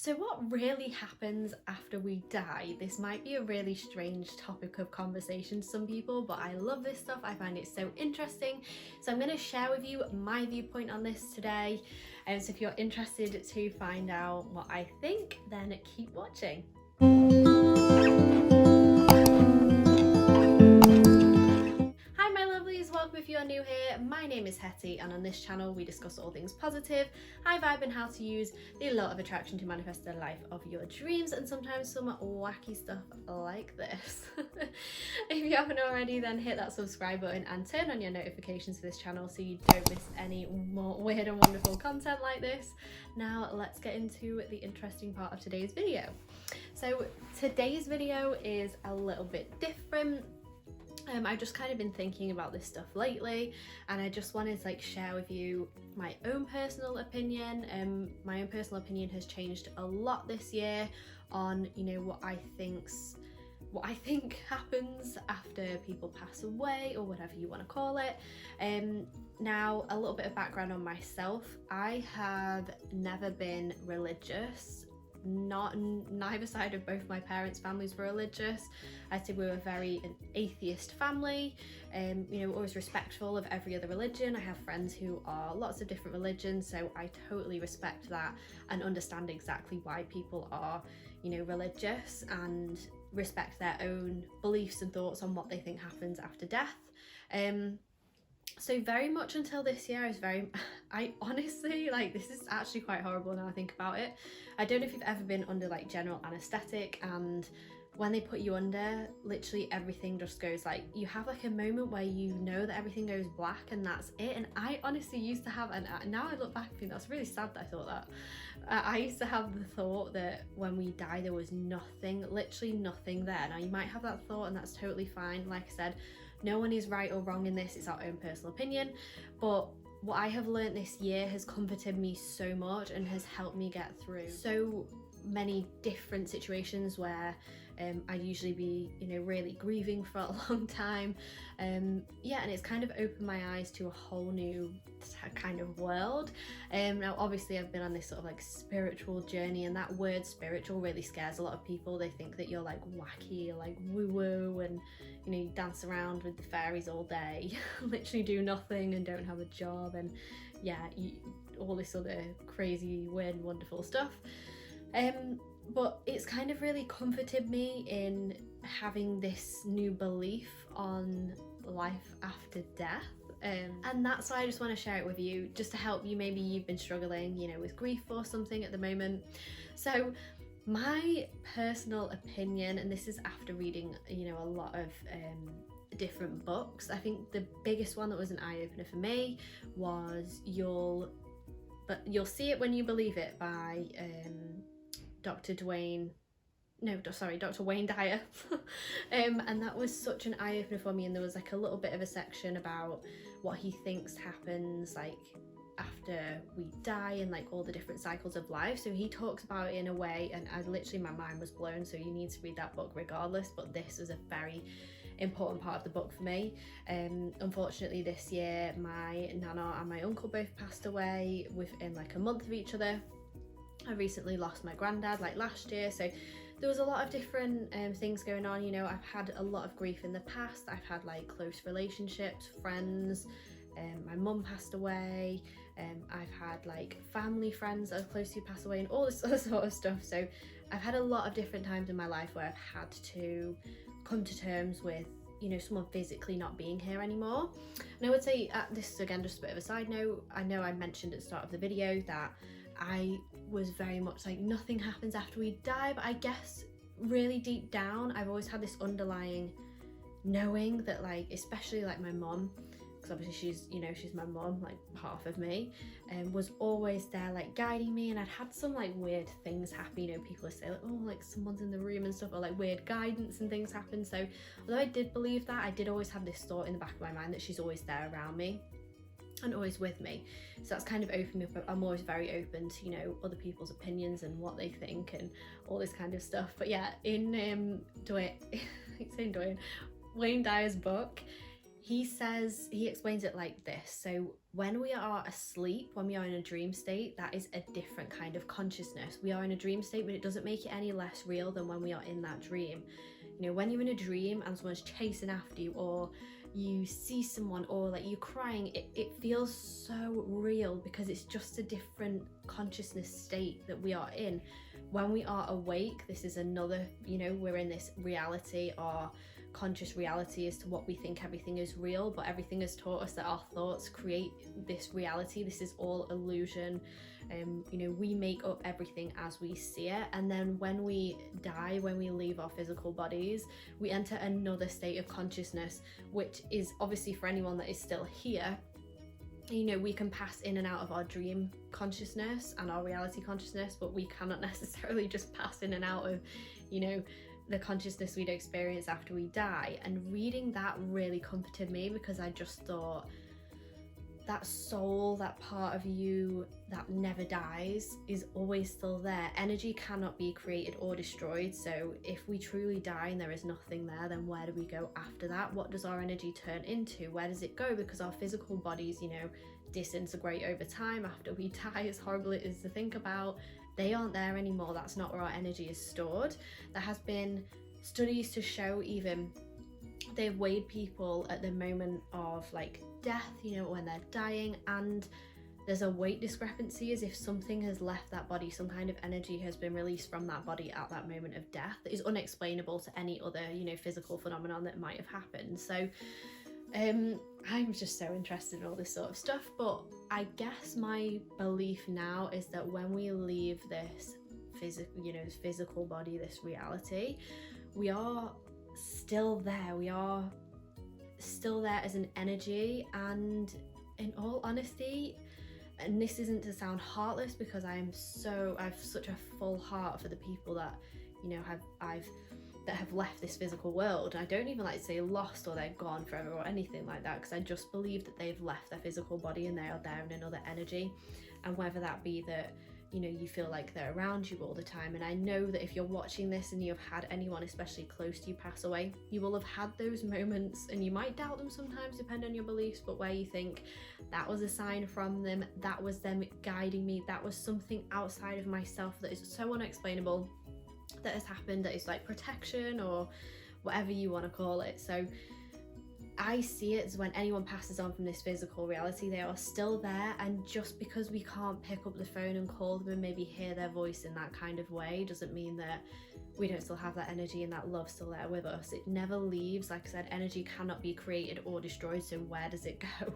So what really happens after we die? This might be a really strange topic of conversation to some people, but I love this stuff. I find it so interesting. So I'm going to share with you my viewpoint on this today. And so if you're interested to find out what I think, then keep watching. Hi my lovelies, welcome if you're new here. My name is Hetty and on this channel we discuss all things positive, high vibe and how to use the law of attraction to manifest the life of your dreams and sometimes some wacky stuff like this. If you haven't already, then hit that subscribe button and turn on your notifications for this channel so you don't miss any more weird and wonderful content like this. Now let's get into the interesting part of today's video. So today's video is a little bit different. I've just kind of been thinking about this stuff lately and I just wanted to share with you my own personal opinion. My own personal opinion has changed a lot this year on, what I think happens after people pass away or whatever you want to call it. Now a little bit of background on myself. I have never been religious. Neither side of both my parents' families were religious. I'd say we were very an atheist family, always respectful of every other religion. I have friends who are lots of different religions, so I totally respect that and understand exactly why people are, religious and respect their own beliefs and thoughts on what they think happens after death. So very much until this year I honestly, this is actually quite horrible now I think about it. I don't know if you've ever been under general anesthetic, and when they put you under, literally everything just goes you have a moment where you know that everything goes black and that's it. And I honestly used to have, and now I look back and think that's really sad that I thought that. I used to have the thought that when we die there was nothing, literally nothing there. Now you might have that thought and that's totally fine. Like I said, no one is right or wrong in this, it's our own personal opinion, but what I have learned this year has comforted me so much and has helped me get through so many different situations where I'd usually be, really grieving for a long time. And it's kind of opened my eyes to a whole new kind of world. Now obviously I've been on this sort of spiritual journey, and that word spiritual really scares a lot of people. They think that you're wacky, woo woo, and you dance around with the fairies all day, literally do nothing and don't have a job, and all this other crazy weird wonderful stuff. But it's kind of really comforted me in having this new belief on life after death. And that's why I just want to share it with you, just to help you. Maybe you've been struggling, with grief or something at the moment. So my personal opinion, and this is after reading, a lot of different books, I think the biggest one that was an eye-opener for me was You'll See It When You Believe It by Dr. Wayne Dyer. And that was such an eye-opener for me, and there was a little bit of a section about what he thinks happens after we die and all the different cycles of life. So he talks about it in a way, and my mind was blown. So you need to read that book regardless, but this was a very important part of the book for me. Unfortunately this year my nana and my uncle both passed away within a month of each other. I recently lost my granddad last year, so there was a lot of different things going on. I've had a lot of grief in the past. I've had close relationships, friends, my mum passed away, I've had family friends that are close to pass away and all this other sort of stuff. So I've had a lot of different times in my life where I've had to come to terms with someone physically not being here anymore. And I would say this is again just a bit of a side note. I know I mentioned at the start of the video that I was very much nothing happens after we die, but I guess really deep down I've always had this underlying knowing that especially my mom, because obviously she's my mom, half of me, and was always there guiding me. And I'd had some weird things happen, people would say oh someone's in the room and stuff, or weird guidance and things happen. So although I did believe that, I did always have this thought in the back of my mind that she's always there around me and always with me. So that's kind of opened me up. I'm always very open to other people's opinions and what they think and all this kind of stuff. But in Wayne Dyer's book, He explains it like this. So when we are asleep, when we are in a dream state, that is a different kind of consciousness. We are in a dream state, but it doesn't make it any less real than when we are in that dream. You know, when you're in a dream and someone's chasing after you, or you see someone, or like you're crying, it feels so real because it's just a different consciousness state that we are in. When we are awake, this is another, you know, we're in this reality, or conscious reality as to what we think everything is real, but everything has taught us that our thoughts create this reality. This is all illusion. You know, we make up everything as we see it, and then when we die, when we leave our physical bodies, we enter another state of consciousness, which is obviously, for anyone that is still here, you know, we can pass in and out of our dream consciousness and our reality consciousness, but we cannot necessarily just pass in and out of, you know, the consciousness we'd experience after we die. And reading that really comforted me, because I just thought, that soul, that part of you that never dies, is always still there. Energy cannot be created or destroyed. So if we truly die and there is nothing there, then where do we go after that? What does our energy turn into? Where does it go? Because our physical bodies, you know, disintegrate over time after we die, as horrible it is to think about. They aren't there anymore. That's not where our energy is stored. There has been studies to show, even they've weighed people at the moment of like death, you know, when they're dying, and there's a weight discrepancy, as if something has left that body, some kind of energy has been released from that body at that moment of death that is unexplainable to any other, you know, physical phenomenon that might have happened. So I'm just so interested in all this sort of stuff, but I guess my belief now is that when we leave this physical body, this reality, we are still there. We are still there as an energy, and in all honesty, and this isn't to sound heartless, because I've such a full heart for the people that, you know, that have left this physical world. I don't even like to say lost or they're gone forever or anything like that, because I just believe that they've left their physical body and they are there in another energy. And whether that be that, you know, you feel like they're around you all the time. And I know that if you're watching this and you've had anyone especially close to you pass away, you will have had those moments, and you might doubt them sometimes depending on your beliefs, but where you think, that was a sign from them, that was them guiding me, that was something outside of myself that is so unexplainable that has happened, that is like protection or whatever you want to call it. So I see it as when anyone passes on from this physical reality, they are still there, and just because we can't pick up the phone and call them and maybe hear their voice in that kind of way doesn't mean that we don't still have that energy and that love still there with us. It never leaves. Like I said, energy cannot be created or destroyed, so where does it go?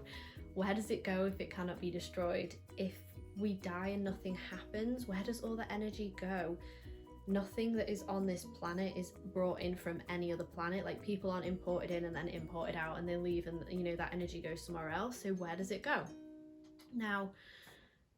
Where does it go if it cannot be destroyed? If we die and nothing happens, where does all the energy go? Nothing that is on this planet is brought in from any other planet. Like, people aren't imported in and then imported out and they leave, and, you know, that energy goes somewhere else. So where does it go? Now,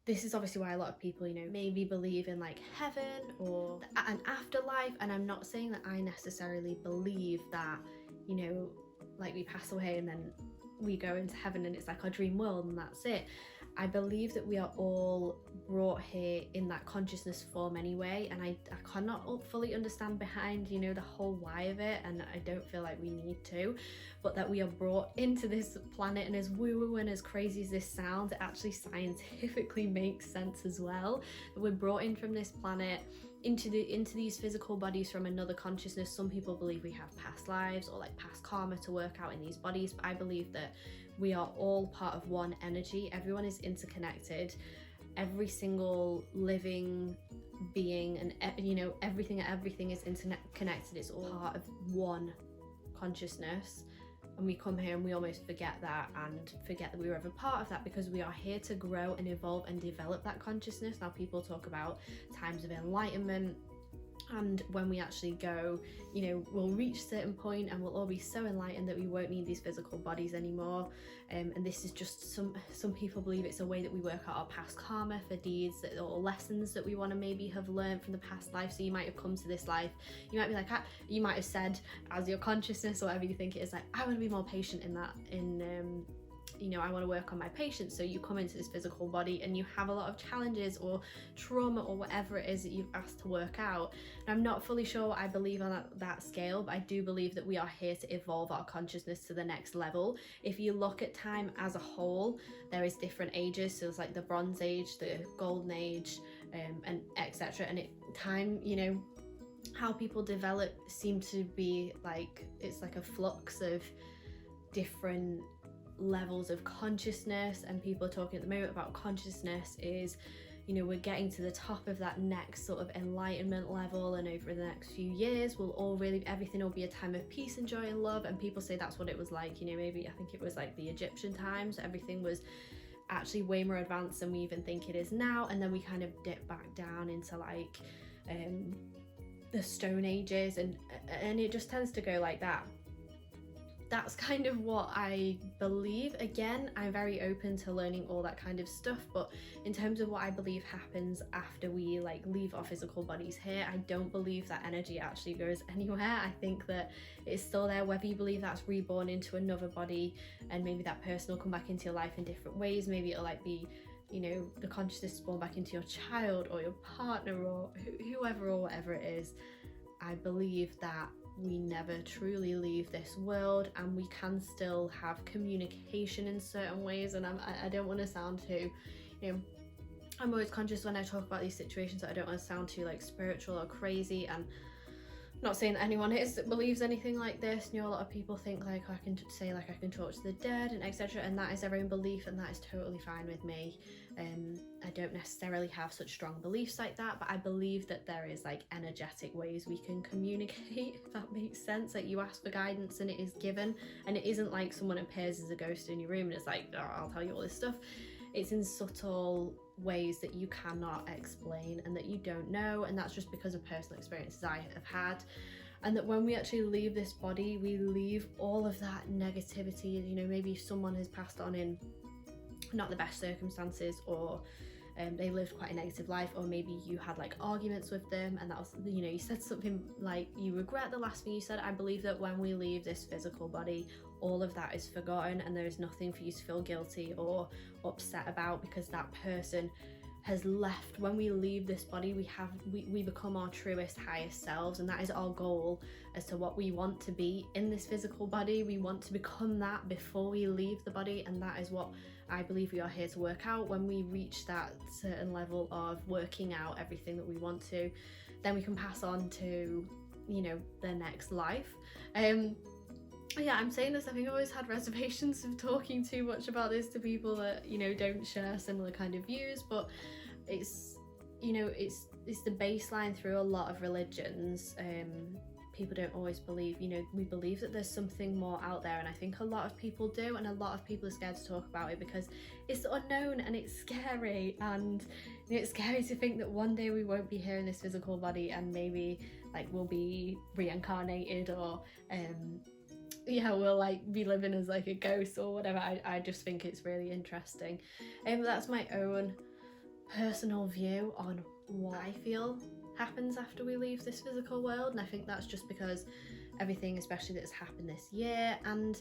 this is obviously why a lot of people, you know, maybe believe in like heaven or an afterlife. And I'm not saying that I necessarily believe that, you know, like we pass away and then we go into heaven and it's like our dream world and that's it. I believe that we are all brought here in that consciousness form anyway, and I cannot fully understand behind, you know, the whole why of it, and I don't feel like we need to, but that we are brought into this planet, and as woo-woo and as crazy as this sounds, it actually scientifically makes sense as well. We're brought in from this planet into these physical bodies from another consciousness. Some people believe we have past lives or like past karma to work out in these bodies, but I believe that we are all part of one energy. Everyone is interconnected. Every single living being, and you know, everything is interconnected. It's all part of one consciousness. And we come here and we almost forget that, and forget that we were ever part of that, because we are here to grow and evolve and develop that consciousness. Now, people talk about times of enlightenment, and when we actually go, you know, we'll reach a certain point and we'll all be so enlightened that we won't need these physical bodies anymore. And this is just some people believe it's a way that we work out our past karma for deeds or lessons that we want to maybe have learned from the past life. So you might have come to this life, you might be like, you might have said as your consciousness or whatever you think it is, like, I want to be more patient in that, you know, I want to work on my patience. So you come into this physical body and you have a lot of challenges or trauma or whatever it is that you've asked to work out. And I'm not fully sure what I believe on that scale, but I do believe that we are here to evolve our consciousness to the next level. If you look at time as a whole, there is different ages. So it's like the Bronze Age, the Golden Age, and etc. And time, you know, how people develop seem to be like, it's like a flux of different levels of consciousness. And people are talking at the moment about consciousness is, you know, we're getting to the top of that next sort of enlightenment level, and over the next few years we'll all really, everything will be a time of peace and joy and love. And people say that's what it was like, you know, maybe I think it was like the Egyptian times, everything was actually way more advanced than we even think it is now. And then we kind of dip back down into like the Stone Ages, and it just tends to go like that. That's kind of what I believe. Again, I'm very open to learning all that kind of stuff, but in terms of what I believe happens after we like leave our physical bodies here, I don't believe that energy actually goes anywhere. I think that it's still there, whether you believe that's reborn into another body and maybe that person will come back into your life in different ways. Maybe it'll like be, you know, the consciousness is born back into your child or your partner or whoever or whatever it is. I believe that we never truly leave this world, and we can still have communication in certain ways. And I don't want to sound too, you know, I'm always conscious when I talk about these situations that I don't want to sound too like spiritual or crazy. And I'm not saying that anyone is that believes anything like this. You know, a lot of people think like I can say like I can talk to the dead and etc., and that is their own belief, and that is totally fine with me. I don't necessarily have such strong beliefs like that, but I believe that there is like energetic ways we can communicate, if that makes sense. Like you ask for guidance and it is given, and it isn't like someone appears as a ghost in your room and it's like, oh, I'll tell you all this stuff. It's in subtle ways that you cannot explain and that you don't know, and that's just because of personal experiences I have had. And that when we actually leave this body, we leave all of that negativity. You know, maybe someone has passed on in not the best circumstances, or they lived quite a negative life, or maybe you had like arguments with them and that was, you know, you said something like you regret the last thing you said. I believe that when we leave this physical body, all of that is forgotten, and there is nothing for you to feel guilty or upset about, because that person has left. When we leave this body, we become our truest, highest selves, and that is our goal as to what we want to be in this physical body. We want to become that before we leave the body, and that is what I believe we are here to work out. When we reach that certain level of working out everything that we want to, then we can pass on to, you know, the next life. Yeah, I'm saying this, I think I've always had reservations of talking too much about this to people that, you know, don't share similar kind of views, but it's, you know, it's the baseline through a lot of religions. People don't always believe, you know, we believe that there's something more out there, and I think a lot of people do, and a lot of people are scared to talk about it because it's unknown and it's scary, and you know, it's scary to think that one day we won't be here in this physical body and maybe like we'll be reincarnated, or yeah, we'll like be living as like a ghost or whatever. I just think it's really interesting. That's my own personal view on what I feel happens after we leave this physical world, and I think that's just because everything especially that's happened this year, and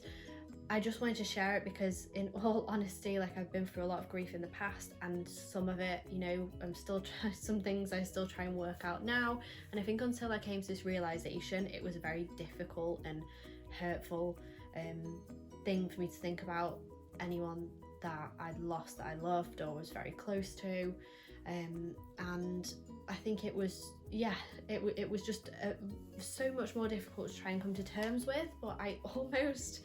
I just wanted to share it because in all honesty, like I've been through a lot of grief in the past, and some of it, you know, I'm still trying, some things I still try and work out now, and I think until I came to this realization, it was a very difficult and hurtful thing for me to think about anyone that I'd lost, that I loved or was very close to, and I think it was, yeah, it was just so much more difficult to try and come to terms with. But I almost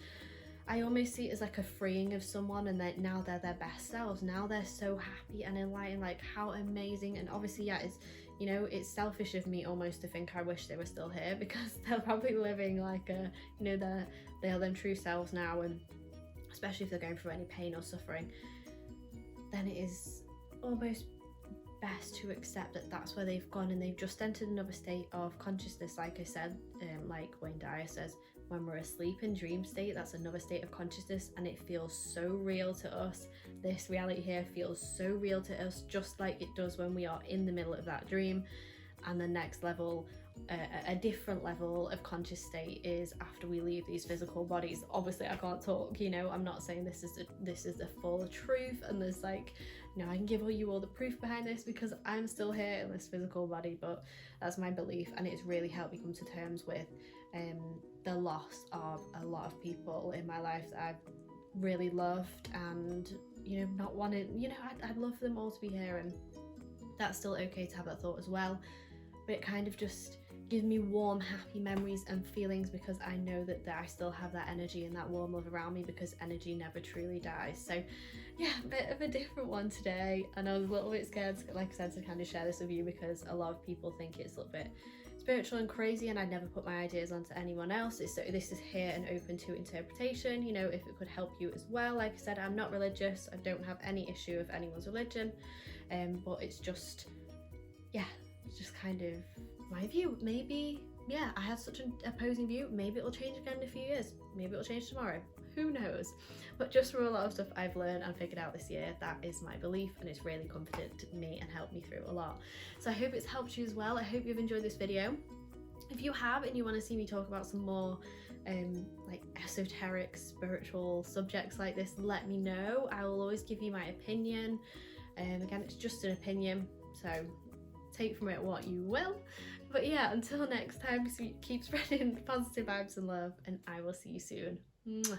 see it as like a freeing of someone, and that now they're their best selves, now they're so happy and enlightened, like how amazing. And obviously, yeah, it's, you know, it's selfish of me almost to think I wish they were still here, because they're probably living like a, you know, they are their true selves now, and especially if they're going through any pain or suffering, then it is almost best to accept that that's where they've gone, and they've just entered another state of consciousness. Like I said, like Wayne Dyer says, when we're asleep in dream state, that's another state of consciousness, and it feels so real to us. This reality here feels so real to us, just like it does when we are in the middle of that dream. and the next level, a different level of conscious state, is after we leave these physical bodies. Obviously I can't talk, you know, I'm not saying this is the full truth and there's like, you know, I can give you all the proof behind this because I'm still here in this physical body, but that's my belief, and it's really helped me come to terms with the loss of a lot of people in my life that I've really loved, and you know, not wanting, you know, I'd love for them all to be here, and that's still okay to have that thought as well, but it kind of just gives me warm, happy memories and feelings because I know that I still have that energy and that warm love around me, because energy never truly dies. So yeah, a bit of a different one today, and I was a little bit scared, like I said, to kind of share this with you because a lot of people think it's a little bit spiritual and crazy, and I'd never put my ideas onto anyone else. This is here and open to interpretation, you know, if it could help you as well. Like I said, I'm not religious, I don't have any issue with anyone's religion, but it's just, yeah, it's just kind of my view. Maybe, yeah, I have such an opposing view, maybe it'll change again in a few years, maybe it'll change tomorrow, who knows. But just from a lot of stuff I've learned and figured out this year, that is my belief, and it's really comforted me and helped me through a lot. So I hope it's helped you as well. I hope you've enjoyed this video. If you have and you want to see me talk about some more like esoteric spiritual subjects like this, let me know. I will always give you my opinion. Again, it's just an opinion, so take from it what you will. But yeah, until next time, keep spreading positive vibes and love, and I will see you soon. Mwah.